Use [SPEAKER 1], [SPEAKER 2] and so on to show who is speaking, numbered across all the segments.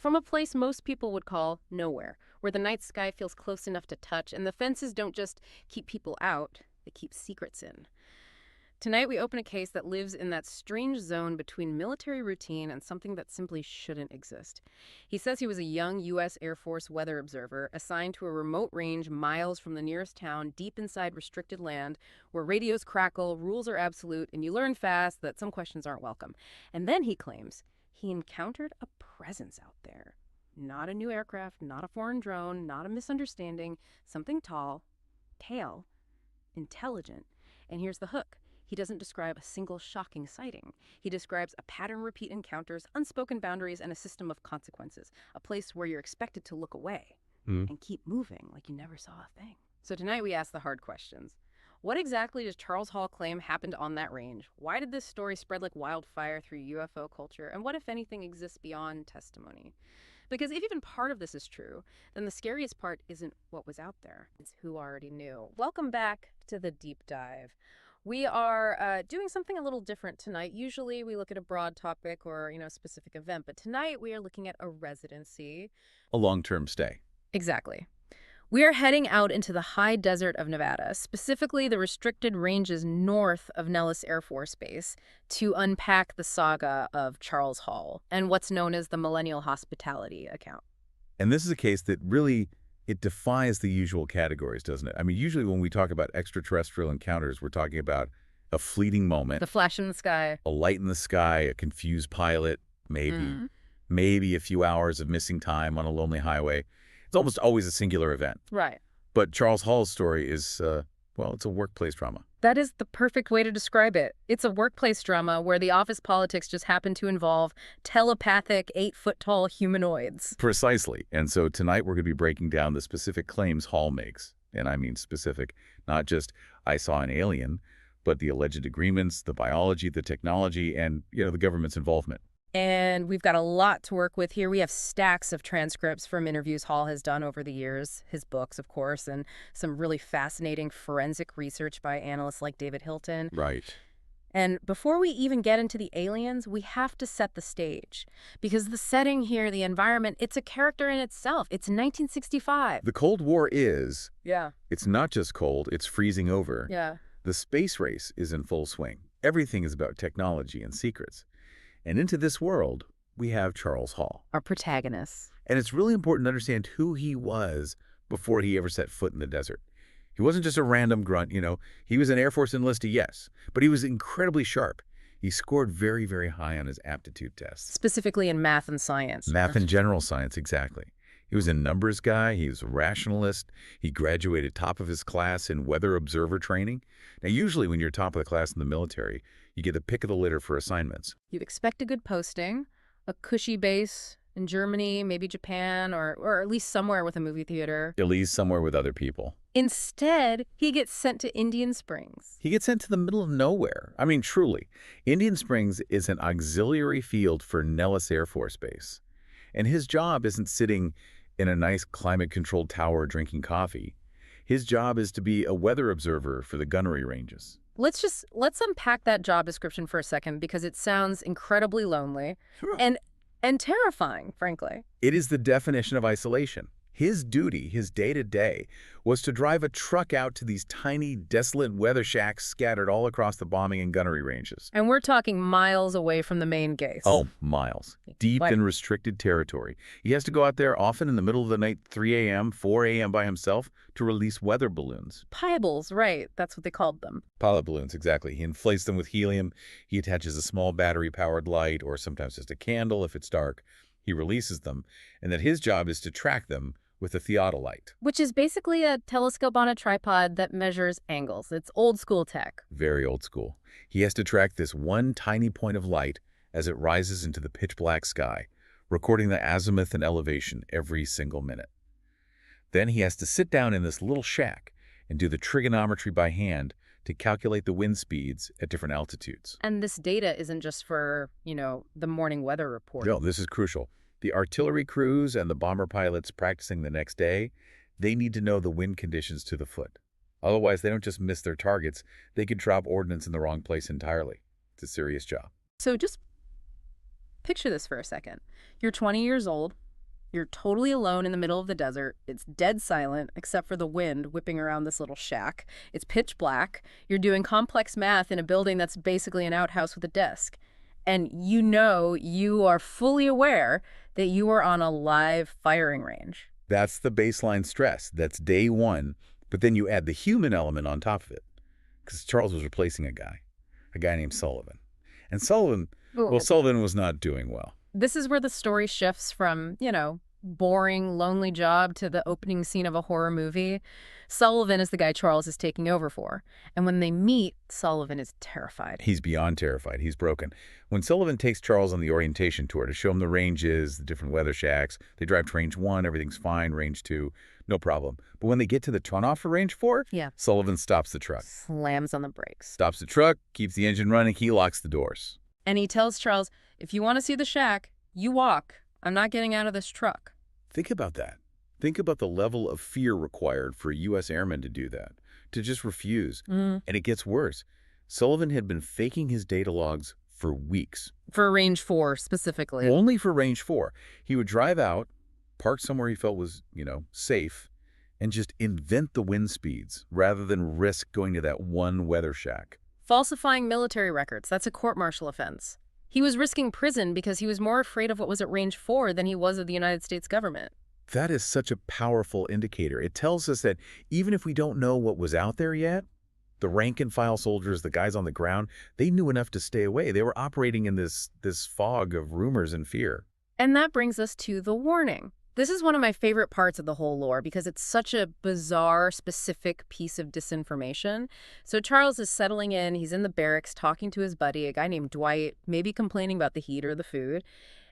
[SPEAKER 1] from a place most people would call nowhere, where the night sky feels close enough to touch, and the fences don't just keep people out, they keep secrets in. Tonight, we open a case that lives in that strange zone between military routine and something that simply shouldn't exist. He says he was a young U.S. Air Force weather observer assigned to a remote range miles from the nearest town, deep inside restricted land, where radios crackle, rules are absolute, and you learn fast that some questions aren't welcome. And then he claims he encountered a presence out there. Not a new aircraft, not a foreign drone, not a misunderstanding, something tall, pale, intelligent. And here's the hook. He doesn't describe a single shocking sighting. He describes a pattern repeat encounters, unspoken boundaries, and a system of consequences. A place where you're expected to look away and keep moving like you never saw a thing. So tonight we ask the hard questions. What exactly does Charles Hall claim happened on that range? Why did this story spread like wildfire through UFO culture? And what, if anything, exists beyond testimony? Because if even part of this is true, then the scariest part isn't what was out there. It's who already knew. Welcome back to the Deep Dive. We are doing something a little different tonight. Usually we look at a broad topic or, specific event, but tonight we are looking at a residency.
[SPEAKER 2] A long-term stay.
[SPEAKER 1] Exactly. We are heading out into the high desert of Nevada, specifically the restricted ranges north of Nellis Air Force Base, to unpack the saga of Charles Hall and what's known as the Millennial Hospitality account.
[SPEAKER 2] And this is a case that really, it defies the usual categories, doesn't it? I mean, usually when we talk about extraterrestrial encounters, we're talking about a fleeting moment.
[SPEAKER 1] The flash in the sky.
[SPEAKER 2] A light in the sky, a confused pilot, maybe a few hours of missing time on a lonely highway. It's almost always a singular event.
[SPEAKER 1] Right.
[SPEAKER 2] But Charles Hall's story is, it's a workplace drama.
[SPEAKER 1] That is the perfect way to describe it. It's a workplace drama where the office politics just happen to involve telepathic, 8-foot-tall humanoids.
[SPEAKER 2] Precisely. And so tonight we're going to be breaking down the specific claims Hall makes. And I mean specific, not just I saw an alien, but the alleged agreements, the biology, the technology, and, the government's involvement.
[SPEAKER 1] And we've got a lot to work with here. We have stacks of transcripts from interviews Hall has done over the years, his books, of course, and some really fascinating forensic research by analysts like David Hilton.
[SPEAKER 2] Right.
[SPEAKER 1] And before we even get into the aliens, we have to set the stage. Because the setting here, the environment, it's a character in itself. It's 1965.
[SPEAKER 2] The Cold War is.
[SPEAKER 1] Yeah.
[SPEAKER 2] It's not just cold, it's freezing over.
[SPEAKER 1] Yeah.
[SPEAKER 2] The space race is in full swing. Everything is about technology and secrets. And into this world, we have Charles Hall.
[SPEAKER 1] Our protagonist.
[SPEAKER 2] And it's really important to understand who he was before he ever set foot in the desert. He wasn't just a random grunt, He was an Air Force enlistee, yes. But he was incredibly sharp. He scored very, very high on his aptitude tests.
[SPEAKER 1] Specifically in math and science.
[SPEAKER 2] Math and general science, exactly. He was a numbers guy. He was a rationalist. He graduated top of his class in weather observer training. Now, usually when you're top of the class in the military, you get the pick of the litter for assignments.
[SPEAKER 1] You'd expect a good posting, a cushy base in Germany, maybe Japan, or at least somewhere with a movie theater.
[SPEAKER 2] At least somewhere with other people.
[SPEAKER 1] Instead, he gets sent to Indian Springs.
[SPEAKER 2] He gets sent to the middle of nowhere. I mean, truly. Indian Springs is an auxiliary field for Nellis Air Force Base. And his job isn't sitting in a nice climate-controlled tower drinking coffee. His job is to be a weather observer for the gunnery ranges.
[SPEAKER 1] Let's unpack that job description for a second, because it sounds incredibly lonely.
[SPEAKER 2] Sure.
[SPEAKER 1] And terrifying, frankly.
[SPEAKER 2] It is the definition of isolation. His duty, his day-to-day, was to drive a truck out to these tiny, desolate weather shacks scattered all across the bombing and gunnery ranges.
[SPEAKER 1] And we're talking miles away from the main base.
[SPEAKER 2] Oh, miles. Deep in restricted territory. He has to go out there often in the middle of the night, 3 a.m., 4 a.m. by himself to release weather balloons.
[SPEAKER 1] Piebles, right. That's what they called them.
[SPEAKER 2] Pilot balloons, exactly. He inflates them with helium. He attaches a small battery-powered light, or sometimes just a candle if it's dark. He releases them, and then his job is to track them with a theodolite.
[SPEAKER 1] Which is basically a telescope on a tripod that measures angles. It's old school tech.
[SPEAKER 2] Very old school. He has to track this one tiny point of light as it rises into the pitch-black sky, recording the azimuth and elevation every single minute. Then he has to sit down in this little shack and do the trigonometry by hand to calculate the wind speeds at different altitudes.
[SPEAKER 1] And this data isn't just for, the morning weather report.
[SPEAKER 2] No, this is crucial. The artillery crews and the bomber pilots practicing the next day, they need to know the wind conditions to the foot. Otherwise, they don't just miss their targets, they could drop ordnance in the wrong place entirely. It's a serious job.
[SPEAKER 1] So just picture this for a second. You're 20 years old, You're totally alone in the middle of the desert. It's dead silent, except for the wind whipping around this little shack. It's pitch black. You're doing complex math in a building that's basically an outhouse with a desk. And you know you are fully aware that you are on a live firing range.
[SPEAKER 2] That's the baseline stress. That's day one. But then you add the human element on top of it. Because Charles was replacing a guy named Sullivan. And Sullivan, well,
[SPEAKER 1] Ooh.
[SPEAKER 2] Sullivan was not doing well.
[SPEAKER 1] This is where the story shifts from, boring, lonely job to the opening scene of a horror movie. Sullivan is the guy Charles is taking over for. And when they meet, Sullivan is terrified.
[SPEAKER 2] He's beyond terrified. He's broken. When Sullivan takes Charles on the orientation tour to show him the ranges, the different weather shacks, they drive to range 1, everything's fine, range 2, no problem. But when they get to the turnoff for range 4,
[SPEAKER 1] Yeah.
[SPEAKER 2] Sullivan stops the truck.
[SPEAKER 1] Slams on the brakes.
[SPEAKER 2] Stops the truck, keeps the engine running, he locks the doors.
[SPEAKER 1] And he tells Charles, if you want to see the shack, you walk. I'm not getting out of this truck.
[SPEAKER 2] Think about that. Think about the level of fear required for a U.S. airman to do that, to just refuse. And it gets worse. Sullivan had been faking his data logs for weeks.
[SPEAKER 1] For range 4 specifically.
[SPEAKER 2] Only for range 4. He would drive out, park somewhere he felt was, safe, and just invent the wind speeds rather than risk going to that one weather shack.
[SPEAKER 1] Falsifying military records, that's a court-martial offense. He was risking prison because he was more afraid of what was at range 4 than he was of the United States government.
[SPEAKER 2] That is such a powerful indicator. It tells us that even if we don't know what was out there yet, the rank-and-file soldiers, the guys on the ground, they knew enough to stay away. They were operating in this fog of rumors and fear.
[SPEAKER 1] And that brings us to the warning. This is one of my favorite parts of the whole lore because it's such a bizarre, specific piece of disinformation. So Charles is settling in. He's in the barracks talking to his buddy, a guy named Dwight, maybe complaining about the heat or the food.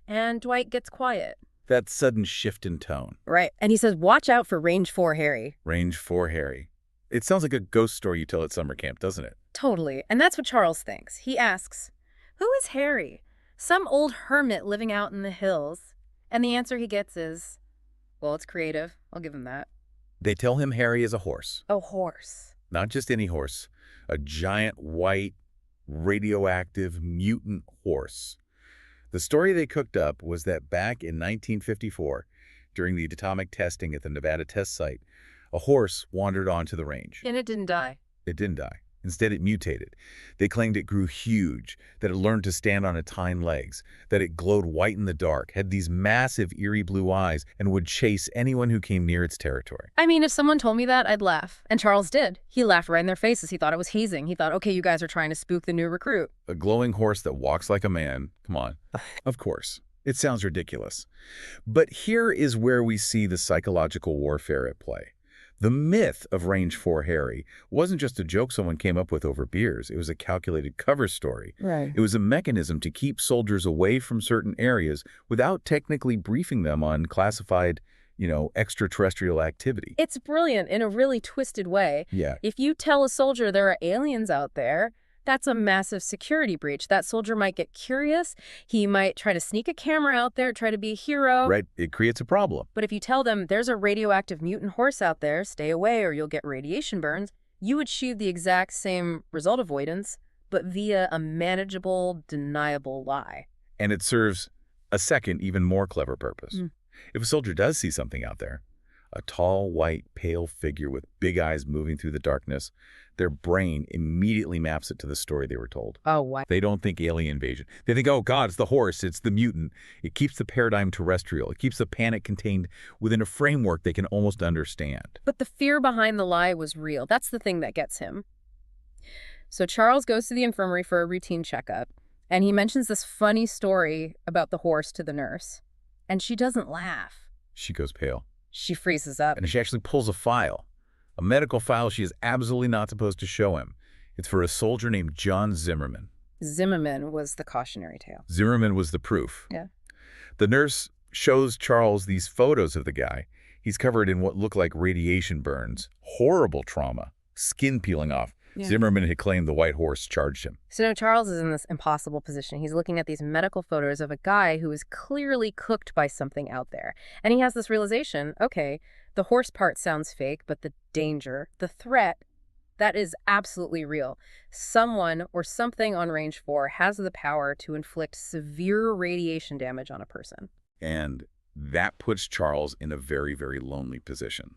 [SPEAKER 1] And Dwight gets quiet.
[SPEAKER 2] That sudden shift in tone.
[SPEAKER 1] Right. And he says, watch out for range 4 Harry.
[SPEAKER 2] Range 4 Harry. It sounds like a ghost story you tell at summer camp, doesn't it?
[SPEAKER 1] Totally. And that's what Charles thinks. He asks, who is Harry? Some old hermit living out in the hills. And the answer he gets is, well, it's creative. I'll give him that.
[SPEAKER 2] They tell him Harry is a horse.
[SPEAKER 1] A horse.
[SPEAKER 2] Not just any horse. A giant, white, radioactive, mutant horse. The story they cooked up was that back in 1954, during the atomic testing at the Nevada test site, a horse wandered onto the range.
[SPEAKER 1] And it didn't die.
[SPEAKER 2] It didn't die. Instead, it mutated. They claimed it grew huge, that it learned to stand on its hind legs, that it glowed white in the dark, had these massive, eerie blue eyes, and would chase anyone who came near its territory.
[SPEAKER 1] I mean, if someone told me that, I'd laugh. And Charles did. He laughed right in their faces. He thought it was hazing. He thought, okay, you guys are trying to spook the new recruit.
[SPEAKER 2] A glowing horse that walks like a man. Come on. Of course. It sounds ridiculous. But here is where we see the psychological warfare at play. The myth of Range 4 Harry wasn't just a joke someone came up with over beers. It was a calculated cover story.
[SPEAKER 1] Right.
[SPEAKER 2] It was a mechanism to keep soldiers away from certain areas without technically briefing them on classified, extraterrestrial activity.
[SPEAKER 1] It's brilliant in a really twisted way.
[SPEAKER 2] Yeah.
[SPEAKER 1] If you tell a soldier there are aliens out there, that's a massive security breach. That soldier might get curious. He might try to sneak a camera out there, try to be a hero.
[SPEAKER 2] Right. It creates a problem.
[SPEAKER 1] But if you tell them there's a radioactive mutant horse out there, stay away or you'll get radiation burns, you achieve the exact same result avoidance, but via a manageable, deniable lie.
[SPEAKER 2] And it serves a second, even more clever purpose. If a soldier does see something out there, a tall, white, pale figure with big eyes moving through the darkness, their brain immediately maps it to the story they were told.
[SPEAKER 1] Oh, wow.
[SPEAKER 2] They don't think alien invasion. They think, oh, God, it's the horse, it's the mutant. It keeps the paradigm terrestrial. It keeps the panic contained within a framework they can almost understand.
[SPEAKER 1] But the fear behind the lie was real. That's the thing that gets him. So Charles goes to the infirmary for a routine checkup, and he mentions this funny story about the horse to the nurse. And she doesn't laugh.
[SPEAKER 2] She goes pale.
[SPEAKER 1] She freezes up.
[SPEAKER 2] And she actually pulls a file. A medical file she is absolutely not supposed to show him. It's for a soldier named John Zimmerman.
[SPEAKER 1] Zimmerman was the cautionary tale.
[SPEAKER 2] Zimmerman was the proof.
[SPEAKER 1] Yeah.
[SPEAKER 2] The nurse shows Charles these photos of the guy. He's covered in what look like radiation burns, horrible trauma, skin peeling off.
[SPEAKER 1] Yeah.
[SPEAKER 2] Zimmerman had claimed the white horse charged him.
[SPEAKER 1] So now Charles is in this impossible position. He's looking at these medical photos of a guy who is clearly cooked by something out there. And he has this realization, okay, the horse part sounds fake, but the danger, the threat, that is absolutely real. Someone or something on Range 4 has the power to inflict severe radiation damage on a person.
[SPEAKER 2] And That puts Charles in a very, very lonely position.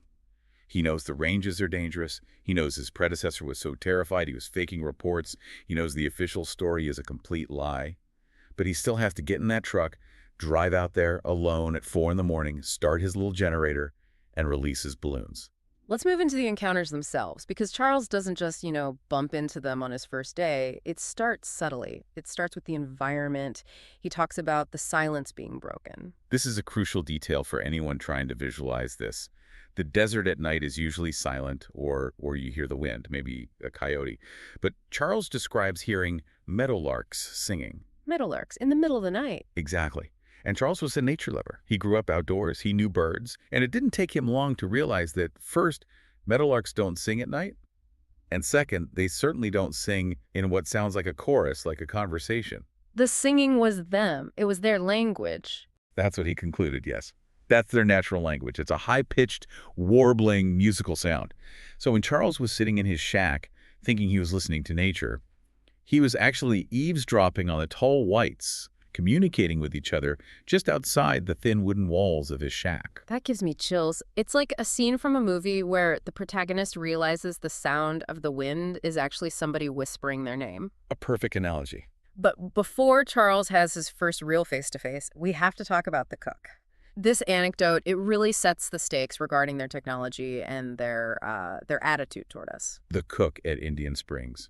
[SPEAKER 2] He knows the ranges are dangerous. He knows his predecessor was so terrified he was faking reports. He knows the official story is a complete lie. But he still has to get in that truck, drive out there alone at 4 in the morning, start his little generator, and release his balloons.
[SPEAKER 1] Let's move into the encounters themselves, because Charles doesn't just, bump into them on his first day. It starts subtly. It starts with the environment. He talks about the silence being broken.
[SPEAKER 2] This is a crucial detail for anyone trying to visualize this. The desert at night is usually silent, or you hear the wind, maybe a coyote. But Charles describes hearing meadowlarks singing.
[SPEAKER 1] Meadowlarks in the middle of the night.
[SPEAKER 2] Exactly. And Charles was a nature lover. He grew up outdoors. He knew birds. And it didn't take him long to realize that, first, meadowlarks don't sing at night. And second, they certainly don't sing in what sounds like a chorus, like a conversation.
[SPEAKER 1] The singing was them. It was their language.
[SPEAKER 2] That's what he concluded, yes. That's their natural language. It's a high-pitched, warbling musical sound. So when Charles was sitting in his shack, thinking he was listening to nature, he was actually eavesdropping on the tall whites, communicating with each other just outside the thin wooden walls of his shack.
[SPEAKER 1] That gives me chills. It's like a scene from a movie where the protagonist realizes the sound of the wind is actually somebody whispering their name.
[SPEAKER 2] A perfect analogy.
[SPEAKER 1] But before Charles has his first real face-to-face, we have to talk about the cook. This anecdote, it really sets the stakes regarding their technology and their attitude toward us.
[SPEAKER 2] The cook at Indian Springs.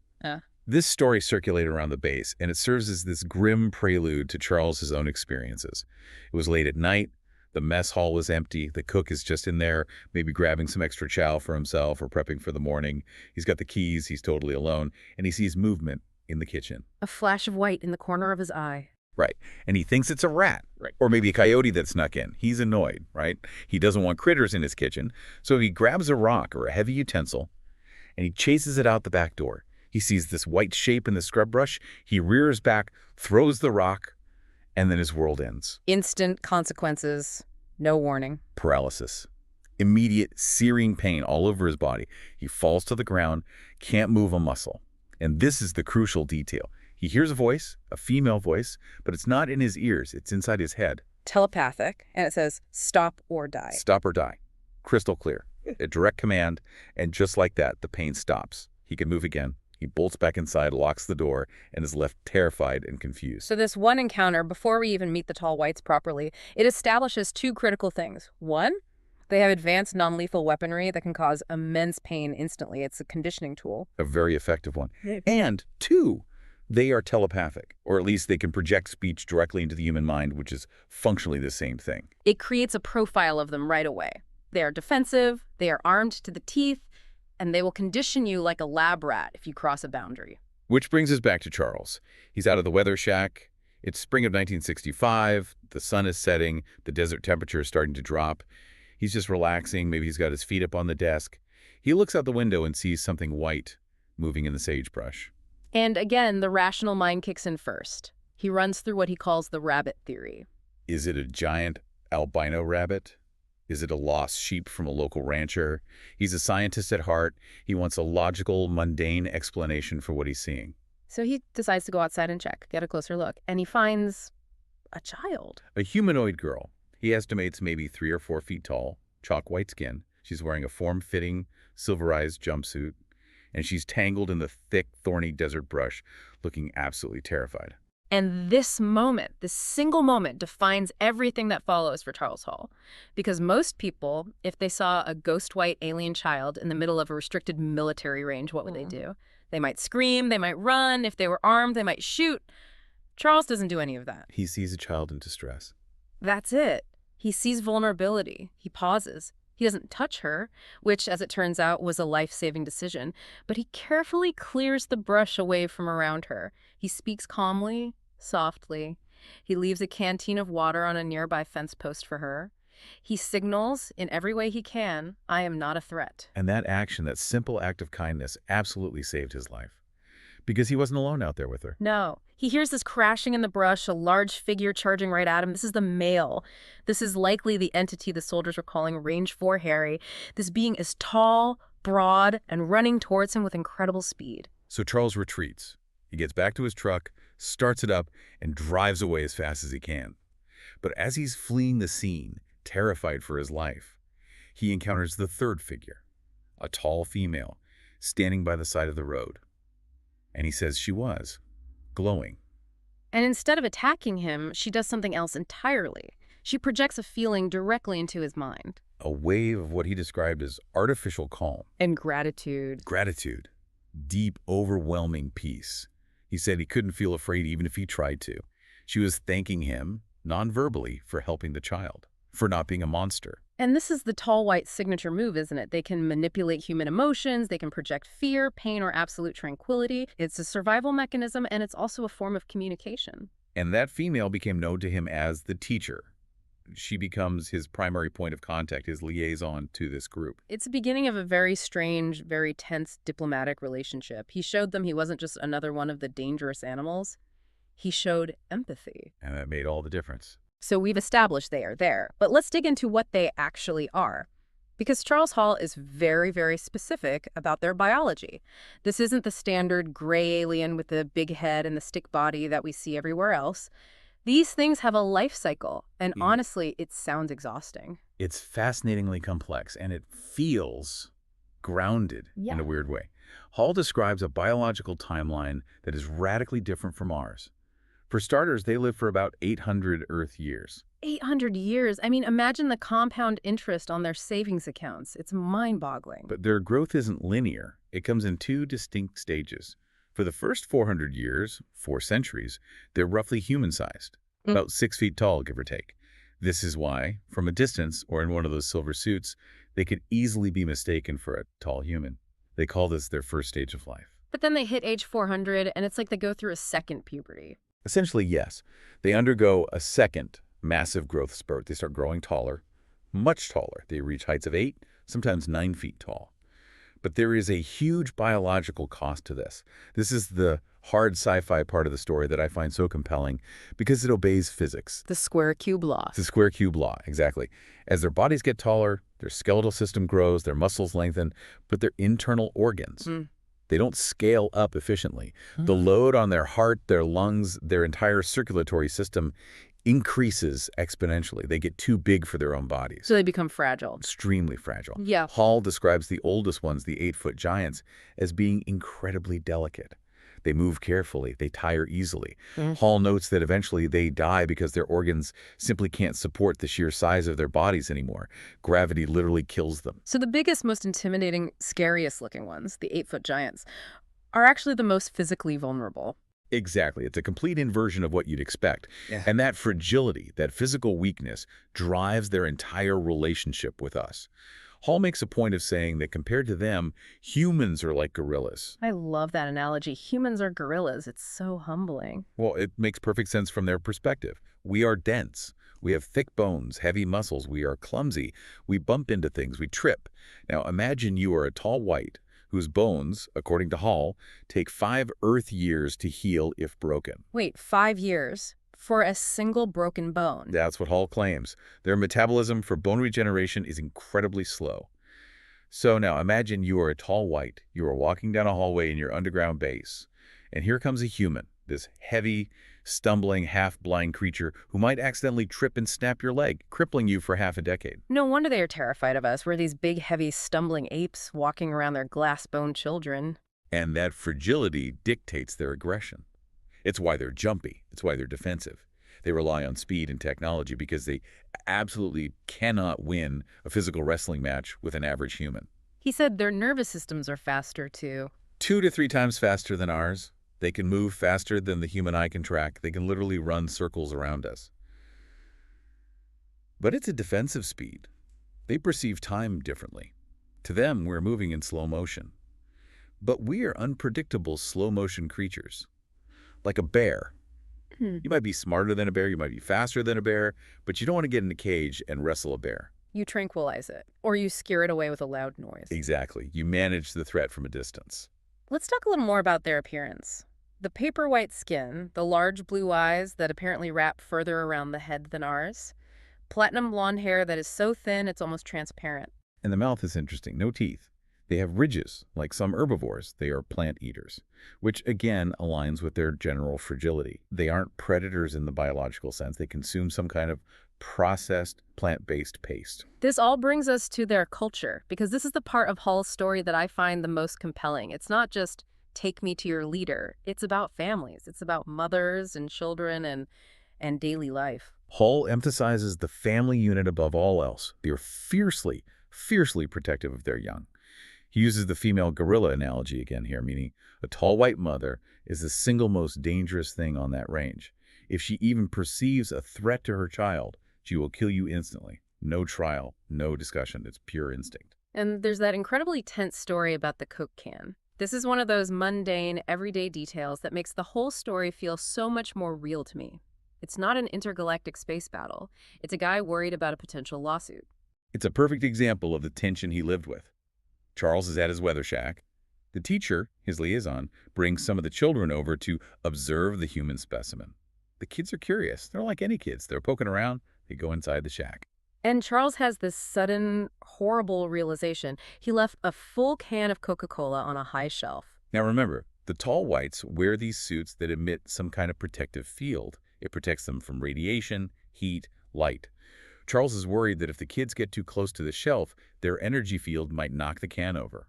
[SPEAKER 2] This story circulated around the base, and it serves as this grim prelude to Charles's own experiences. It was late at night. The mess hall was empty. The cook is just in there, maybe grabbing some extra chow for himself or prepping for the morning. He's got the keys. He's totally alone, and he sees movement in the kitchen.
[SPEAKER 1] A flash of white in the corner of his eye.
[SPEAKER 2] Right. And he thinks it's a rat. Right. Or maybe a coyote that snuck in. He's annoyed, right? He doesn't want critters in his kitchen, so he grabs a rock or a heavy utensil, and he chases it out the back door. He sees this white shape in the scrub brush. He rears back, throws the rock, and then his world ends.
[SPEAKER 1] Instant consequences. No warning.
[SPEAKER 2] Paralysis. Immediate, searing pain all over his body. He falls to the ground, can't move a muscle. And this is the crucial detail. He hears a voice, a female voice, but it's not in his ears. It's inside his head.
[SPEAKER 1] Telepathic, and it says, stop or die.
[SPEAKER 2] Stop or die. Crystal clear. A direct command, and just like that, the pain stops. He can move again. He bolts back inside, locks the door, and is left terrified and confused.
[SPEAKER 1] So this one encounter, before we even meet the tall whites properly, it establishes two critical things. One, they have advanced non-lethal weaponry that can cause immense pain instantly. It's a conditioning tool.
[SPEAKER 2] A very effective one. And two, they are telepathic, or at least they can project speech directly into the human mind, which is functionally the same thing.
[SPEAKER 1] It creates a profile of them right away. They are defensive, they are armed to the teeth, and they will condition you like a lab rat if you cross a boundary.
[SPEAKER 2] Which brings us back to Charles. He's out of the weather shack. It's spring of 1965. The sun is setting. The desert temperature is starting to drop. He's just relaxing. Maybe he's got his feet up on the desk. He looks out the window and sees something white moving in the sagebrush.
[SPEAKER 1] And again, the rational mind kicks in first. He runs through what he calls the rabbit theory.
[SPEAKER 2] Is it a giant albino rabbit? Is it a lost sheep from a local rancher? He's a scientist at heart. He wants a logical, mundane explanation for what he's seeing.
[SPEAKER 1] So he decides to go outside and check, get a closer look, and he finds a child.
[SPEAKER 2] A humanoid girl. He estimates maybe 3 or 4 feet tall, chalk white skin. She's wearing a form-fitting, silverized jumpsuit, and she's tangled in the thick, thorny desert brush, looking absolutely terrified.
[SPEAKER 1] And this moment, this single moment, defines everything that follows for Charles Hall. Because most people, if they saw a ghost white alien child in the middle of a restricted military range, what would they do? They might scream, they might run. If they were armed, they might shoot. Charles doesn't do any of that.
[SPEAKER 2] He sees a child in distress.
[SPEAKER 1] That's it. He sees vulnerability. He pauses. He doesn't touch her, which, as it turns out, was a life-saving decision, but he carefully clears the brush away from around her. He speaks calmly, softly. He leaves a canteen of water on a nearby fence post for her. He signals, in every way he can, I am not a threat.
[SPEAKER 2] And that action, that simple act of kindness, absolutely saved his life. Because he wasn't alone out there with her.
[SPEAKER 1] No. He hears this crashing in the brush, a large figure charging right at him. This is the male. This is likely the entity the soldiers were calling Range 4 Harry. This being is tall, broad, and running towards him with incredible speed.
[SPEAKER 2] So Charles retreats. He gets back to his truck, starts it up, and drives away as fast as he can. But as he's fleeing the scene, terrified for his life, he encounters the third figure, a tall female, standing by the side of the road. And he says she was, glowing.
[SPEAKER 1] And instead of attacking him, she does something else entirely. She projects a feeling directly into his mind.
[SPEAKER 2] A wave of what he described as artificial calm.
[SPEAKER 1] And gratitude.
[SPEAKER 2] Gratitude. Deep, overwhelming peace. He said he couldn't feel afraid even if he tried to. She was thanking him, non-verbally, for helping the child, for not being a monster.
[SPEAKER 1] And this is the tall white signature move, isn't it? They can manipulate human emotions, they can project fear, pain, or absolute tranquility. It's a survival mechanism, and it's also a form of communication.
[SPEAKER 2] And that female became known to him as the teacher. She becomes his primary point of contact, his liaison to this group.
[SPEAKER 1] It's the beginning of a very strange, very tense diplomatic relationship. He showed them he wasn't just another one of the dangerous animals. He showed empathy.
[SPEAKER 2] And that made all the difference.
[SPEAKER 1] So we've established they are there, but let's dig into what they actually are. Because Charles Hall is very, very specific about their biology. This isn't the standard gray alien with the big head and the stick body that we see everywhere else. These things have a life cycle, and honestly, it sounds exhausting.
[SPEAKER 2] It's fascinatingly complex, and it feels grounded in a weird way. Hall describes a biological timeline that is radically different from ours. For starters, they live for about 800 Earth years.
[SPEAKER 1] 800 years? I mean, imagine the compound interest on their savings accounts. It's mind-boggling.
[SPEAKER 2] But their growth isn't linear. It comes in two distinct stages. For the first 400 years, 4 centuries, they're roughly human-sized, about 6 feet tall, give or take. This is why, from a distance or in one of those silver suits, they could easily be mistaken for a tall human. They call this their first stage of life.
[SPEAKER 1] But then they hit age 400, and it's like they go through a second puberty.
[SPEAKER 2] Essentially, yes. They undergo a second massive growth spurt. They start growing taller, much taller. They reach heights of 8, sometimes 9 feet tall. But there is a huge biological cost to this. This is the hard sci-fi part of the story that I find so compelling because it obeys physics.
[SPEAKER 1] The square cube law.
[SPEAKER 2] The square cube law, exactly. As their bodies get taller, their skeletal system grows, their muscles lengthen, but their internal organs, they don't scale up efficiently. The load on their heart, their lungs, their entire circulatory system increases exponentially. They get too big for their own bodies.
[SPEAKER 1] So they become fragile.
[SPEAKER 2] Extremely fragile.
[SPEAKER 1] Yeah.
[SPEAKER 2] Hall describes the oldest ones, the 8-foot giants, as being incredibly delicate. They move carefully. They tire easily. Hall notes that eventually they die because their organs simply can't support the sheer size of their bodies anymore. Gravity literally kills them.
[SPEAKER 1] So the biggest, most intimidating, scariest looking ones, the 8-foot giants, are actually the most physically vulnerable.
[SPEAKER 2] Exactly. It's a complete inversion of what you'd expect. And that fragility, that physical weakness, drives their entire relationship with us. Hall makes a point of saying that compared to them, humans are like gorillas.
[SPEAKER 1] I love that analogy. Humans are gorillas. It's so humbling.
[SPEAKER 2] Well, it makes perfect sense from their perspective. We are dense. We have thick bones, heavy muscles. We are clumsy. We bump into things. We trip. Now, imagine you are a tall white whose bones, according to Hall, take 5 Earth years to heal if broken.
[SPEAKER 1] Wait, 5 years? For a single broken bone?
[SPEAKER 2] That's what Hall claims. Their metabolism for bone regeneration is incredibly slow. So now imagine you are a tall white. You are walking down a hallway in your underground base. And here comes a human, this heavy, stumbling, half-blind creature who might accidentally trip and snap your leg, crippling you for half a decade.
[SPEAKER 1] No wonder they are terrified of us. We're these big, heavy, stumbling apes walking around their glass-boned children.
[SPEAKER 2] And that fragility dictates their aggression. It's why they're jumpy. It's why they're defensive. They rely on speed and technology because they absolutely cannot win a physical wrestling match with an average human.
[SPEAKER 1] He said their nervous systems are faster, too.
[SPEAKER 2] 2 to 3 times faster than ours. They can move faster than the human eye can track. They can literally run circles around us. But it's a defensive speed. They perceive time differently. To them, we're moving in slow motion. But we are unpredictable slow-motion creatures. Like a bear. You might be smarter than a bear, you might be faster than a bear, but you don't want to get in a cage and wrestle a bear.
[SPEAKER 1] You tranquilize it, or you scare it away with a loud noise.
[SPEAKER 2] Exactly. You manage the threat from a distance.
[SPEAKER 1] Let's talk a little more about their appearance. The paper white skin, the large blue eyes that apparently wrap further around the head than ours, platinum blonde hair that is so thin it's almost transparent.
[SPEAKER 2] And the mouth is interesting. No teeth. They have ridges, like some herbivores. They are plant eaters, which again aligns with their general fragility. They aren't predators in the biological sense. They consume some kind of processed plant-based paste.
[SPEAKER 1] This all brings us to their culture, because this is the part of Hall's story that I find the most compelling. It's not just take me to your leader. It's about families. It's about mothers and children and daily life.
[SPEAKER 2] Hall emphasizes the family unit above all else. They are fiercely, fiercely protective of their young. He uses the female gorilla analogy again here, meaning a tall white mother is the single most dangerous thing on that range. If she even perceives a threat to her child, she will kill you instantly. No trial, no discussion. It's pure instinct.
[SPEAKER 1] And there's that incredibly tense story about the Coke can. This is one of those mundane, everyday details that makes the whole story feel so much more real to me. It's not an intergalactic space battle. It's a guy worried about a potential lawsuit.
[SPEAKER 2] It's a perfect example of the tension he lived with. Charles is at his weather shack. The teacher, his liaison, brings some of the children over to observe the human specimen. The kids are curious. They're like any kids. They're poking around. They go inside the shack.
[SPEAKER 1] And Charles has this sudden, horrible realization. He left a full can of Coca-Cola on a high shelf.
[SPEAKER 2] Now remember, the tall whites wear these suits that emit some kind of protective field. It protects them from radiation, heat, light. Charles is worried that if the kids get too close to the shelf, their energy field might knock the can over.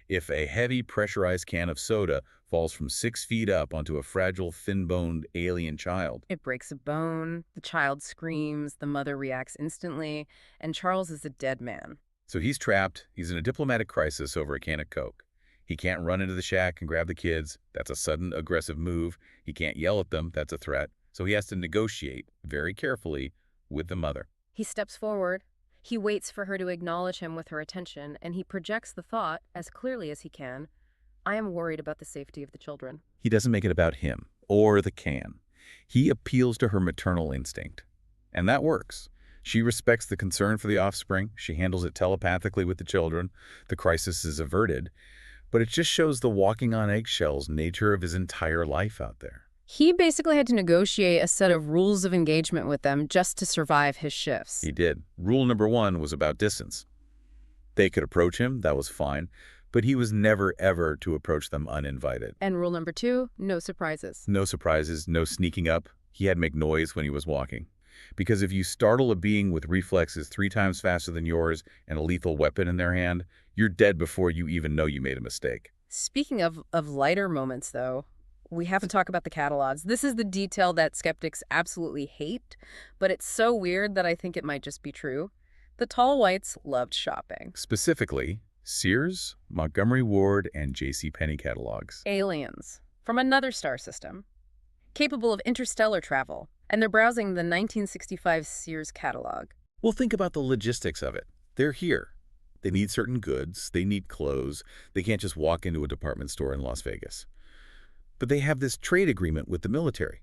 [SPEAKER 2] If a heavy pressurized can of soda falls from 6 feet up onto a fragile, thin-boned alien child,
[SPEAKER 1] It breaks a bone, the child screams, the mother reacts instantly, and Charles is a dead man.
[SPEAKER 2] so he's trapped. He's in a diplomatic crisis over a can of Coke. He can't run into the shack and grab the kids. That's a sudden, aggressive move. He can't yell at them. That's a threat. So he has to negotiate very carefully with the mother.
[SPEAKER 1] He steps forward. He waits for her to acknowledge him with her attention, and he projects the thought, as clearly as he can, I am worried about the safety of the children.
[SPEAKER 2] He doesn't make it about him or the can. He appeals to her maternal instinct. And that works. She respects the concern for the offspring. She handles it telepathically with the children. The crisis is averted. But it just shows the walking on eggshells nature of his entire life out there.
[SPEAKER 1] He basically had to negotiate a set of rules of engagement with them just to survive his shifts.
[SPEAKER 2] He did. Rule number 1 was about distance. They could approach him, that was fine, but he was never, ever to approach them uninvited.
[SPEAKER 1] And rule number 2, no surprises.
[SPEAKER 2] No surprises, no sneaking up. He had to make noise when he was walking. Because if you startle a being with reflexes 3 times faster than yours and a lethal weapon in their hand, you're dead before you even know you made a mistake.
[SPEAKER 1] Speaking of lighter moments, though, we have to talk about the catalogs. This is the detail that skeptics absolutely hate, but it's so weird that I think it might just be true. The tall whites loved shopping.
[SPEAKER 2] Specifically, Sears, Montgomery Ward, and JCPenney catalogs.
[SPEAKER 1] Aliens from another star system, capable of interstellar travel, and they're browsing the 1965 Sears catalog.
[SPEAKER 2] Well, think about the logistics of it. They're here. They need certain goods. They need clothes. They can't just walk into a department store in Las Vegas. But they have this trade agreement with the military.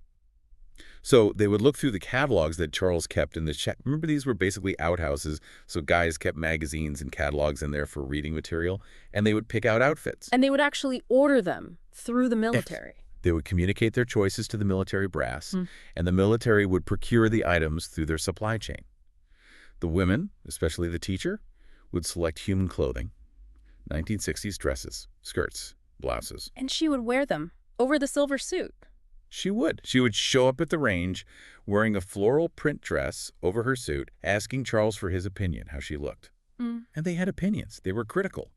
[SPEAKER 2] So they would look through the catalogs that Charles kept in the shack. Remember, these were basically outhouses, so guys kept magazines and catalogs in there for reading material, and they would pick out outfits.
[SPEAKER 1] And they would actually order them through the military.
[SPEAKER 2] They would communicate their choices to the military brass, and the military would procure the items through their supply chain. The women, especially the teacher, would select human clothing, 1960s dresses, skirts, blouses.
[SPEAKER 1] And she would wear them over the silver suit.
[SPEAKER 2] She would. She would show up at the range wearing a floral print dress over her suit, asking Charles for his opinion, how she looked. And they had opinions. They were critical.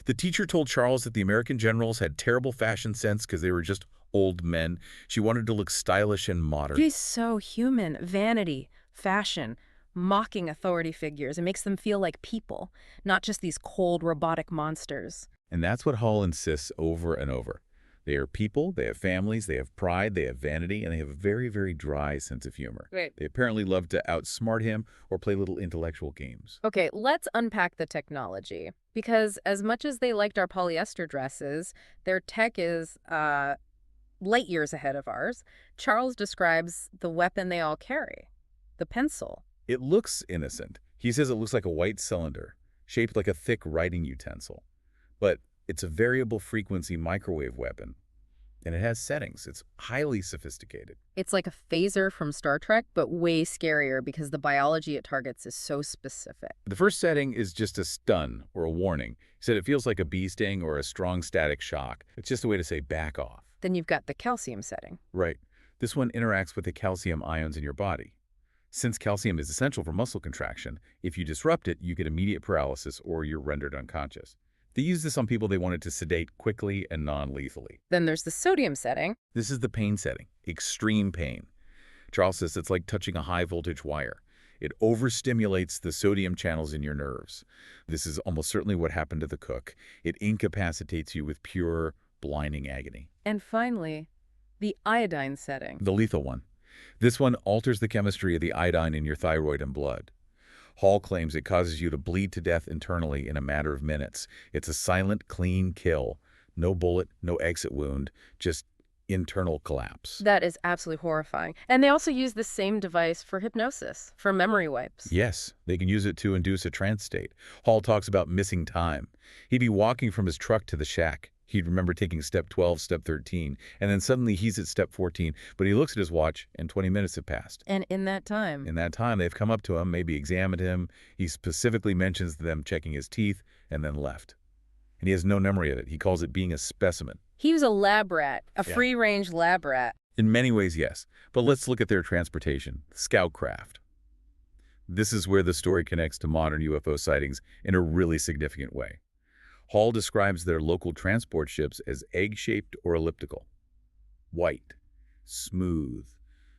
[SPEAKER 2] The teacher told Charles that the American generals had terrible fashion sense because they were just old men. She wanted to look stylish and modern.
[SPEAKER 1] She's so human. Vanity, fashion, mocking authority figures. It makes them feel like people, not just these cold, robotic monsters.
[SPEAKER 2] And that's what Hall insists over and over. They are people, they have families, they have pride, they have vanity, and they have a very, very dry sense of humor.
[SPEAKER 1] Right.
[SPEAKER 2] They apparently love to outsmart him or play little intellectual games.
[SPEAKER 1] Okay, let's unpack the technology. Because as much as they liked our polyester dresses, their tech is light years ahead of ours. Charles describes the weapon they all carry, the pencil.
[SPEAKER 2] It looks innocent. He says it looks like a white cylinder, shaped like a thick writing utensil. But it's a variable frequency microwave weapon. And it has settings. It's highly sophisticated.
[SPEAKER 1] It's like a phaser from Star Trek, but way scarier because the biology it targets is so specific.
[SPEAKER 2] The first setting is just a stun or a warning. He said it feels like a bee sting or a strong static shock. It's just a way to say back off.
[SPEAKER 1] Then you've got the calcium setting.
[SPEAKER 2] Right. This one interacts with the calcium ions in your body. Since calcium is essential for muscle contraction, if you disrupt it, you get immediate paralysis or you're rendered unconscious. They use this on people they wanted to sedate quickly and non-lethally.
[SPEAKER 1] Then there's the sodium setting.
[SPEAKER 2] This is the pain setting, extreme pain. Charles says it's like touching a high-voltage wire. It overstimulates the sodium channels in your nerves. This is almost certainly what happened to the cook. It incapacitates you with pure, blinding agony.
[SPEAKER 1] And finally, the iodine setting.
[SPEAKER 2] The lethal one. This one alters the chemistry of the iodine in your thyroid and blood. Hall claims it causes you to bleed to death internally in a matter of minutes. It's a silent, clean kill. No bullet, no exit wound, just internal collapse.
[SPEAKER 1] That is absolutely horrifying. And they also use the same device for hypnosis, for memory wipes.
[SPEAKER 2] Yes, they can use it to induce a trance state. Hall talks about missing time. He'd be walking from his truck to the shack. He'd remember taking step 12, step 13, and then suddenly he's at step 14, but he looks at his watch and 20 minutes have passed.
[SPEAKER 1] And in that time,
[SPEAKER 2] They've come up to him, maybe examined him. He specifically mentions them checking his teeth and then left. And he has no memory of it. He calls it being a specimen.
[SPEAKER 1] he was a lab rat, a
[SPEAKER 2] Yeah.
[SPEAKER 1] free-range lab rat.
[SPEAKER 2] In many ways, yes. But let's look at their transportation, scout craft. This is where the story connects to modern UFO sightings in a really significant way. Hall describes their local transport ships as egg-shaped or elliptical. White, smooth,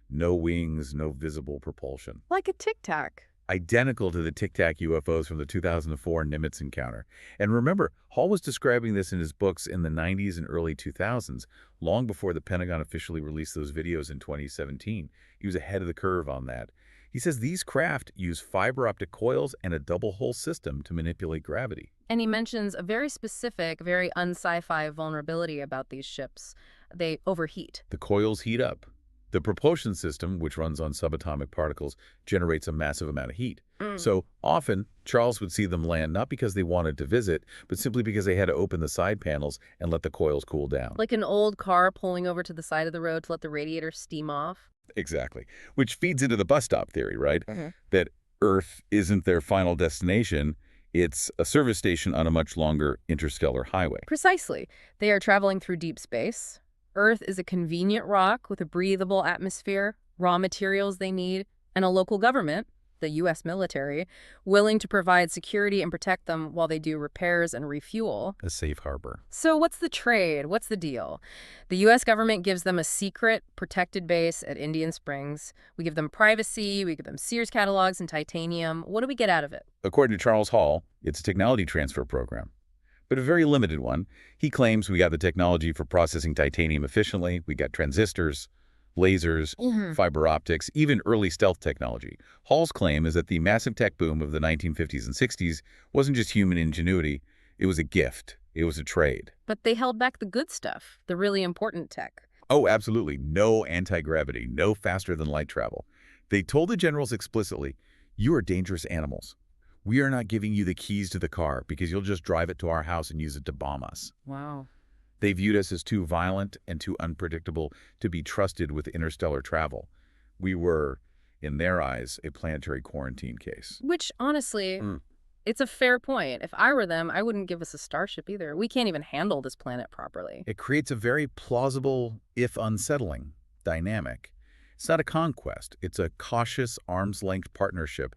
[SPEAKER 2] no wings, no visible propulsion.
[SPEAKER 1] Like a Tic Tac.
[SPEAKER 2] Identical to the Tic Tac UFOs from the 2004 Nimitz encounter. And remember, Hall was describing this in his books in the 90s and early 2000s, long before the Pentagon officially released those videos in 2017. He was ahead of the curve on that. He says these craft use fiber optic coils and a double-hull system to manipulate gravity.
[SPEAKER 1] And he mentions a very specific, very un-sci-fi vulnerability about these ships. They overheat.
[SPEAKER 2] The coils heat up. The propulsion system, which runs on subatomic particles, generates a massive amount of heat. So often, Charles would see them land not because they wanted to visit, but simply because they had to open the side panels and let the coils cool down.
[SPEAKER 1] Like an old car pulling over to the side of the road to let the radiator steam off.
[SPEAKER 2] Exactly. Which feeds into the bus stop theory, right? That Earth isn't their final destination. It's a service station on a much longer interstellar highway.
[SPEAKER 1] Precisely. They are traveling through deep space. Earth is a convenient rock with a breathable atmosphere, raw materials they need, and a local government, the U.S. military, willing to provide security and protect them while they do repairs and refuel.
[SPEAKER 2] A safe harbor.
[SPEAKER 1] So what's the trade? What's the deal? The U.S. government gives them a secret, protected base at Indian Springs. We give them privacy. We give them Sears catalogs and titanium. What do we get out of it?
[SPEAKER 2] According to Charles Hall, it's a technology transfer program, but a very limited one. He claims we got the technology for processing titanium efficiently. We got transistors, lasers, fiber optics, even early stealth technology. Hall's claim is that the massive tech boom of the 1950s and 60s wasn't just human ingenuity. It was a gift. It was a trade.
[SPEAKER 1] But they held back the good stuff, the really important tech.
[SPEAKER 2] Oh, absolutely. No anti-gravity, no faster-than-light travel. They told the generals explicitly, you are dangerous animals. We are not giving you the keys to the car because you'll just drive it to our house and use it to bomb us.
[SPEAKER 1] Wow.
[SPEAKER 2] They viewed us as too violent and too unpredictable to be trusted with interstellar travel. We were, in their eyes, a planetary quarantine case.
[SPEAKER 1] Which, honestly, it's a fair point. If I were them, I wouldn't give us a starship either. We can't even handle this planet properly.
[SPEAKER 2] It creates a very plausible, if unsettling, dynamic. It's not a conquest. It's a cautious, arm's-length partnership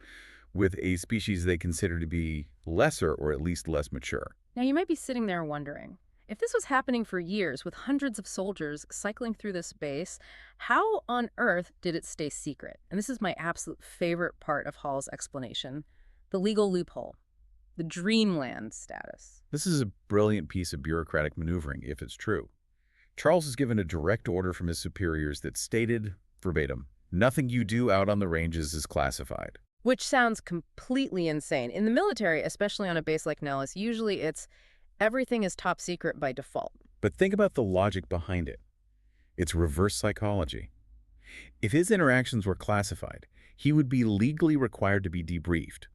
[SPEAKER 2] with a species they consider to be lesser or at least less mature.
[SPEAKER 1] Now, you might be sitting there wondering, if this was happening for years with hundreds of soldiers cycling through this base, how on earth did it stay secret? And this is my absolute favorite part of Hall's explanation, the legal loophole, the dreamland status.
[SPEAKER 2] This is a brilliant piece of bureaucratic maneuvering, if it's true. Charles is given a direct order from his superiors that stated, verbatim, nothing you do out on the ranges is classified.
[SPEAKER 1] Which sounds completely insane. In the military, especially on a base like Nellis, usually it's everything is top secret by default.
[SPEAKER 2] But think about the logic behind it. It's reverse psychology. If his interactions were classified, he would be legally required to be debriefed.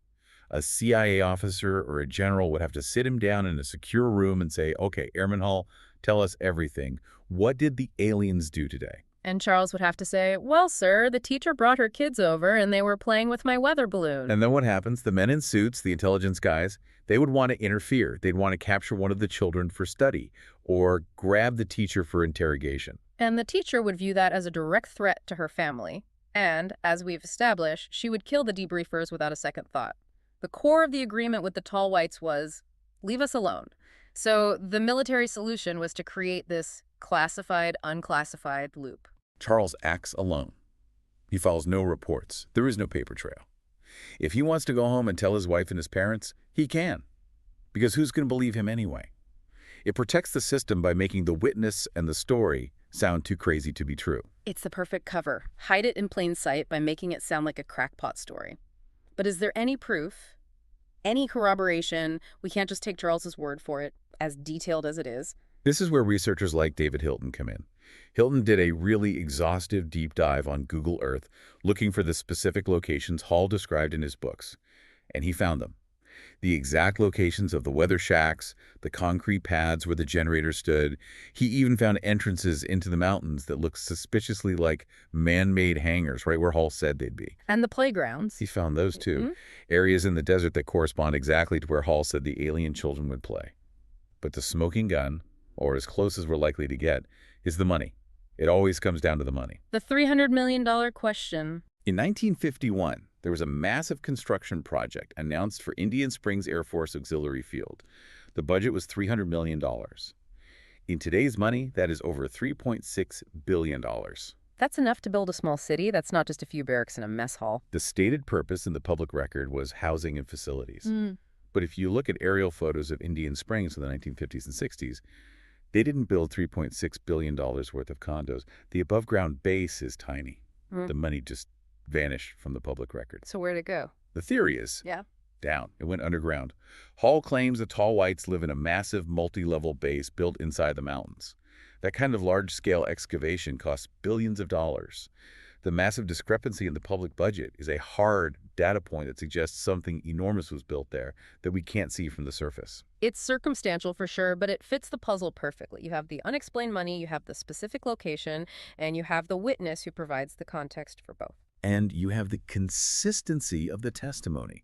[SPEAKER 2] A CIA officer or a general would have to sit him down in a secure room and say, okay, Airman Hall, Tell us everything. What did the aliens do today?
[SPEAKER 1] And Charles would have to say, well, sir, the teacher brought her kids over and they were playing with my weather balloon.
[SPEAKER 2] And then what happens? The men in suits, the intelligence guys, they would want to interfere. They'd want to capture one of the children for study or grab the teacher for interrogation.
[SPEAKER 1] And the teacher would view that as a direct threat to her family. And, as we've established, she would kill the debriefers without a second thought. The core of the agreement with the tall whites was, leave us alone. So the military solution was to create this classified, unclassified loop.
[SPEAKER 2] Charles acts alone. He files no reports. There is no paper trail. If he wants to go home and tell his wife and his parents, he can. Because who's going to believe him anyway? It protects the system by making the witness and the story sound too crazy to be true.
[SPEAKER 1] It's the perfect cover. Hide it in plain sight by making it sound like a crackpot story. But is there any proof, any corroboration? We can't just take Charles's word for it, as detailed as it is.
[SPEAKER 2] This is where researchers like David Hilton come in. Hilton did a really exhaustive deep dive on Google Earth, looking for the specific locations Hall described in his books. And he found them. The exact locations of the weather shacks, the concrete pads where the generator stood. He even found entrances into the mountains that looked suspiciously like man-made hangars, right where Hall said they'd be.
[SPEAKER 1] And the playgrounds.
[SPEAKER 2] He found those too. Areas in the desert that correspond exactly to where Hall said the alien children would play. But the smoking gun, or as close as we're likely to get, is the money. It always comes down to the money.
[SPEAKER 1] The $300 million question.
[SPEAKER 2] In 1951, there was a massive construction project announced for Indian Springs Air Force Auxiliary Field. The budget was $300 million. In today's money, that is over $3.6 billion.
[SPEAKER 1] That's enough to build a small city. That's not just a few barracks and a mess hall.
[SPEAKER 2] The stated purpose in the public record was housing and facilities. But if you look at aerial photos of Indian Springs in the 1950s and 60s, they didn't build $3.6 billion worth of condos. The above-ground base is tiny. The money just vanished from the public record.
[SPEAKER 1] So where'd it go?
[SPEAKER 2] The theory is
[SPEAKER 1] Yeah.
[SPEAKER 2] down. It went underground. Hall claims the tall whites live in a massive multi-level base built inside the mountains. That kind of large-scale excavation costs billions of dollars. The massive discrepancy in the public budget is a hard data point that suggests something enormous was built there that we can't see from the surface.
[SPEAKER 1] It's circumstantial for sure, but it fits the puzzle perfectly. You have the unexplained money, you have the specific location, and you have the witness who provides the context for both.
[SPEAKER 2] And you have the consistency of the testimony.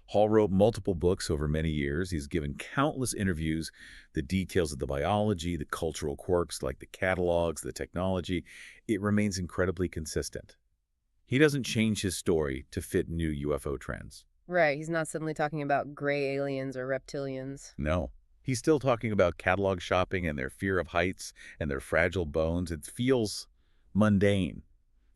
[SPEAKER 2] Hall wrote multiple books over many years. He's given countless interviews. The details of the biology, the cultural quirks like the catalogs, the technology, it remains incredibly consistent. He doesn't change his story to fit new UFO trends.
[SPEAKER 1] Right, he's not suddenly talking about gray aliens or reptilians.
[SPEAKER 2] No. He's still talking about catalog shopping and their fear of heights and their fragile bones. It feels mundane.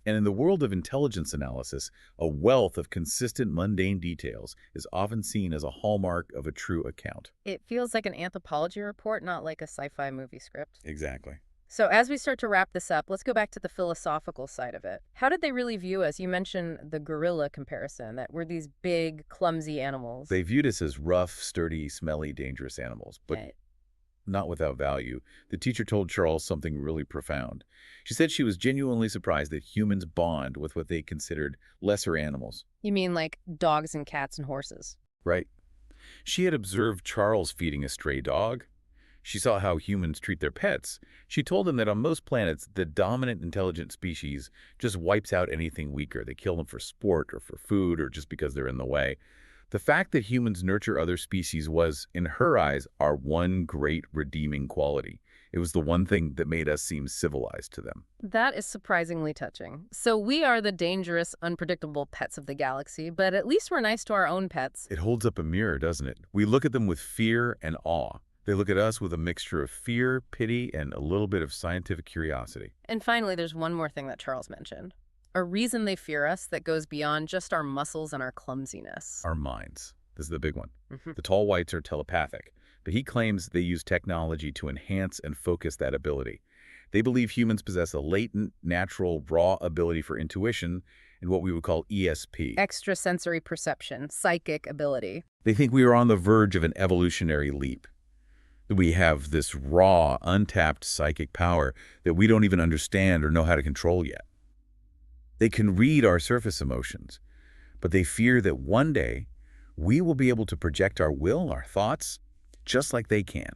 [SPEAKER 2] And in the world of intelligence analysis, a wealth of consistent mundane details is often seen as a hallmark of a true account.
[SPEAKER 1] It feels like an anthropology report, not like a sci-fi movie script.
[SPEAKER 2] Exactly.
[SPEAKER 1] So as we start to wrap this up, let's go back to the philosophical side of it. How did they really view us? You mentioned the gorilla comparison, that we're these big, clumsy animals.
[SPEAKER 2] They viewed us as rough, sturdy, smelly, dangerous animals, but
[SPEAKER 1] Right.
[SPEAKER 2] not without value. The teacher told Charles something really profound. She said she was genuinely surprised that humans bond with what they considered lesser animals.
[SPEAKER 1] You mean like dogs and cats and horses?
[SPEAKER 2] Right. She had observed Charles feeding a stray dog. She saw how humans treat their pets. She told him that on most planets, the dominant intelligent species just wipes out anything weaker. They kill them for sport or for food or just because they're in the way. The fact that humans nurture other species was, in her eyes, our one great redeeming quality. It was the one thing that made us seem civilized to them.
[SPEAKER 1] That is surprisingly touching. So we are the dangerous, unpredictable pets of the galaxy, but at least we're nice to our own pets.
[SPEAKER 2] It holds up a mirror, doesn't it? We look at them with fear and awe. They look at us with a mixture of fear, pity, and a little bit of scientific curiosity.
[SPEAKER 1] And finally, there's one more thing that Charles mentioned. A reason they fear us that goes beyond just our muscles and our clumsiness.
[SPEAKER 2] Our minds. This is the big one.
[SPEAKER 1] Mm-hmm.
[SPEAKER 2] The tall whites are telepathic, but he claims they use technology to enhance and focus that ability. They believe humans possess a latent, natural, raw ability for intuition and what we would call ESP.
[SPEAKER 1] Extrasensory perception, psychic ability.
[SPEAKER 2] They think we are on the verge of an evolutionary leap. We have this raw, untapped psychic power that we don't even understand or know how to control yet. They can read our surface emotions, but they fear that one day we will be able to project our will, our thoughts, just like they can.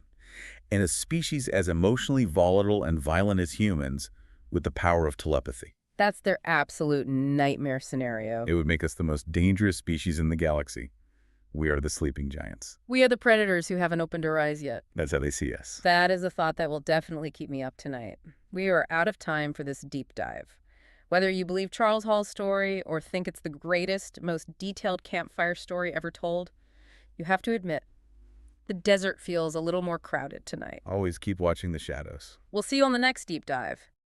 [SPEAKER 2] And a species as emotionally volatile and violent as humans with the power of telepathy.
[SPEAKER 1] That's their absolute nightmare scenario.
[SPEAKER 2] It would make us the most dangerous species in the galaxy. We are the sleeping giants.
[SPEAKER 1] We are the predators who haven't opened our eyes yet.
[SPEAKER 2] That's how they see us.
[SPEAKER 1] That is a thought that will definitely keep me up tonight. We are out of time for this deep dive. Whether you believe Charles Hall's story or think it's the greatest, most detailed campfire story ever told, you have to admit, the desert feels a little more crowded tonight.
[SPEAKER 2] Always keep watching the shadows.
[SPEAKER 1] We'll see you on the next deep dive.